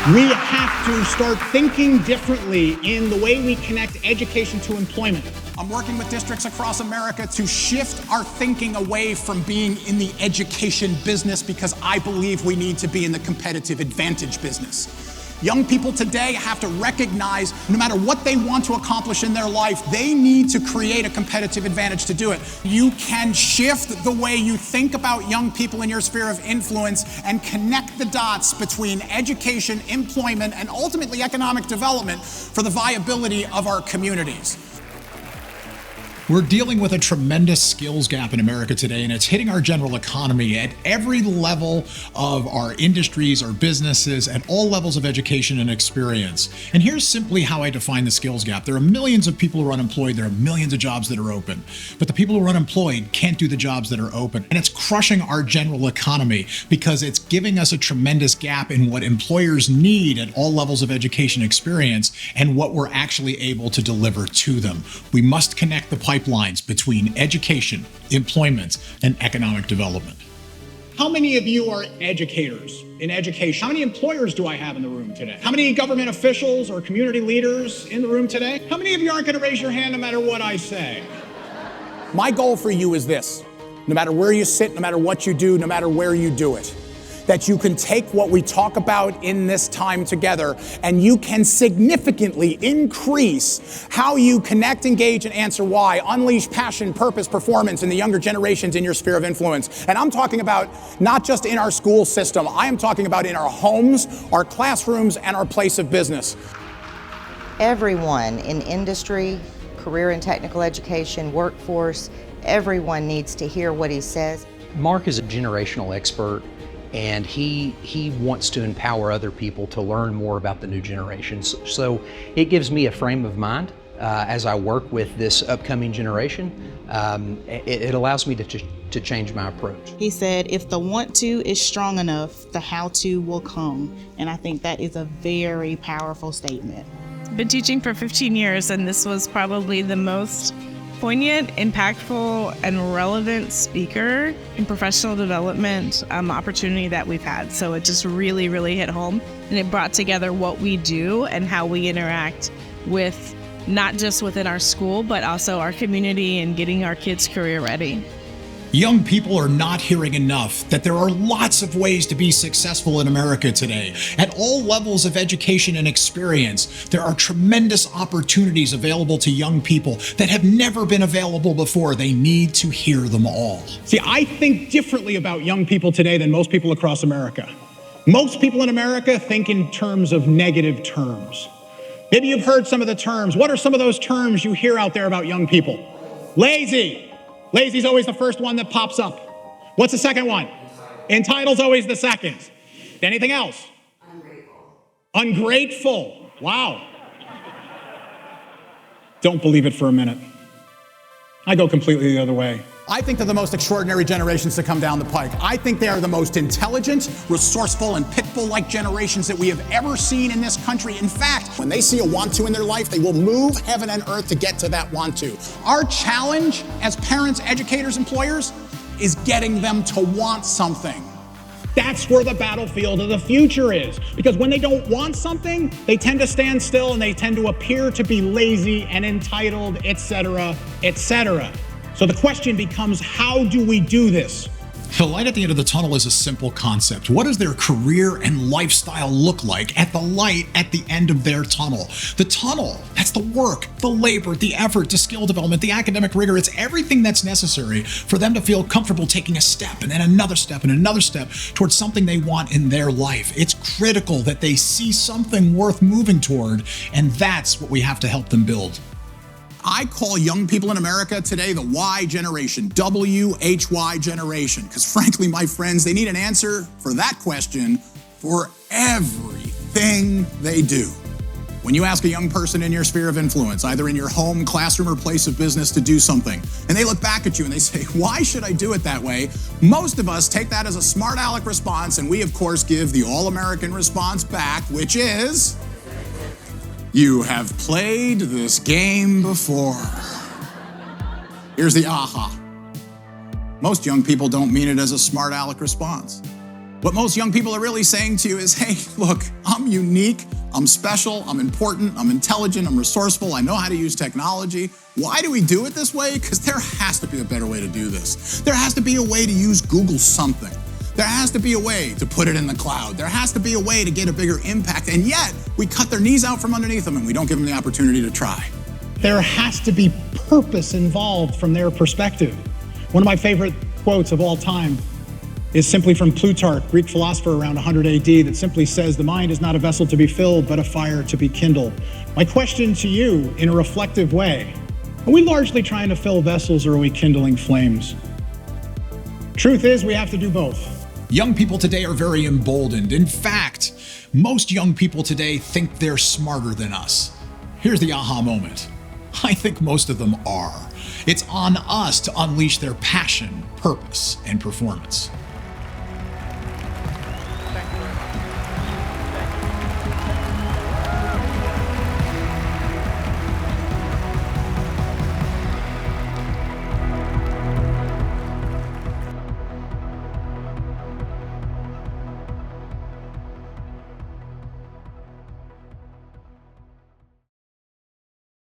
We have to start thinking differently in the way we connect education to employment. I'm working with districts across America to shift our thinking away from being in the education business because I believe we need to be in the competitive advantage business. Young people today have to recognize no matter what they want to accomplish in their life, they need to create a competitive advantage to do it. You can shift the way you think about young people in your sphere of influence and connect the dots between education, employment, and ultimately economic development for the viability of our communities. We're dealing with a tremendous skills gap in America today, and it's hitting our general economy at every level of our industries, our businesses, at all levels of education and experience. And here's simply how I define the skills gap. There are millions of people who are unemployed. There are millions of jobs that are open. But the people who are unemployed can't do the jobs that are open. And it's crushing our general economy because it's giving us a tremendous gap in what employers need at all levels of education experience and what we're actually able to deliver to them. We must connect the pipelines between education, employment, and economic development. How many of you are educators in education? How many employers do I have in the room today? How many government officials or community leaders in the room today? How many of you aren't going to raise your hand no matter what I say? My goal for you is this: no matter where you sit, no matter what you do, no matter where you do it, that you can take what we talk about in this time together and you can significantly increase how you connect, engage, and answer why, unleash passion, purpose, performance in the younger generations in your sphere of influence. And I'm talking about not just in our school system, I am talking about in our homes, our classrooms, and our place of business. Everyone in industry, career and technical education, workforce, everyone needs to hear what he says. Mark is a generational expert, and he wants to empower other people to learn more about the new generations. So it gives me a frame of mind as I work with this upcoming generation. It allows me to change my approach. He said, if the want to is strong enough, the how to will come. And I think that is a very powerful statement. I've been teaching for 15 years, and this was probably the most poignant, impactful, and relevant speaker in professional development opportunity that we've had. So it just really, really hit home, and it brought together what we do and how we interact with not just within our school, but also our community and getting our kids career ready. Young people are not hearing enough that there are lots of ways to be successful in America today. At all levels of education and experience, there are tremendous opportunities available to young people that have never been available before. They need to hear them all. See, I think differently about young people today than most people across America. Most people in America think in terms of negative terms. Maybe you've heard some of the terms. What are some of those terms you hear out there about young people? Lazy. Lazy's always the first one that pops up. What's the second one? Entitled's always the second. Anything else? Ungrateful. Wow. Don't believe it for a minute. I go completely the other way. I think they're the most extraordinary generations to come down the pike. I think they are the most intelligent, resourceful, and pitbull-like generations that we have ever seen in this country. In fact, when they see a want to in their life, they will move heaven and earth to get to that want to. Our challenge as parents, educators, employers is getting them to want something. That's where the battlefield of the future is. Because when they don't want something, they tend to stand still and they tend to appear to be lazy and entitled, etc., etc. So the question becomes, how do we do this? The light at the end of the tunnel is a simple concept. What does their career and lifestyle look like at the light at the end of their tunnel? The tunnel, that's the work, the labor, the effort, the skill development, the academic rigor. It's everything that's necessary for them to feel comfortable taking a step and then another step and another step towards something they want in their life. It's critical that they see something worth moving toward, and that's what we have to help them build. I call young people in America today the Y generation, W-H-Y generation, because frankly, my friends, they need an answer for that question for everything they do. When you ask a young person in your sphere of influence, either in your home, classroom, or place of business to do something, and they look back at you and they say, why should I do it that way? Most of us take that as a smart aleck response, and we, of course, give the all-American response back, which is, you have played this game before. Here's the aha. Most young people don't mean it as a smart aleck response. What most young people are really saying to you is, hey, look, I'm unique, I'm special, I'm important, I'm intelligent, I'm resourceful, I know how to use technology. Why do we do it this way? Because there has to be a better way to do this. There has to be a way to use Google something. There has to be a way to put it in the cloud. There has to be a way to get a bigger impact, and yet we cut their knees out from underneath them and we don't give them the opportunity to try. There has to be purpose involved from their perspective. One of my favorite quotes of all time is simply from Plutarch, Greek philosopher around 100 AD, that simply says, the mind is not a vessel to be filled, but a fire to be kindled. My question to you, in a reflective way, are we largely trying to fill vessels, or are we kindling flames? Truth is, we have to do both. Young people today are very emboldened. In fact, most young people today think they're smarter than us. Here's the aha moment. I think most of them are. It's on us to unleash their passion, purpose, and performance.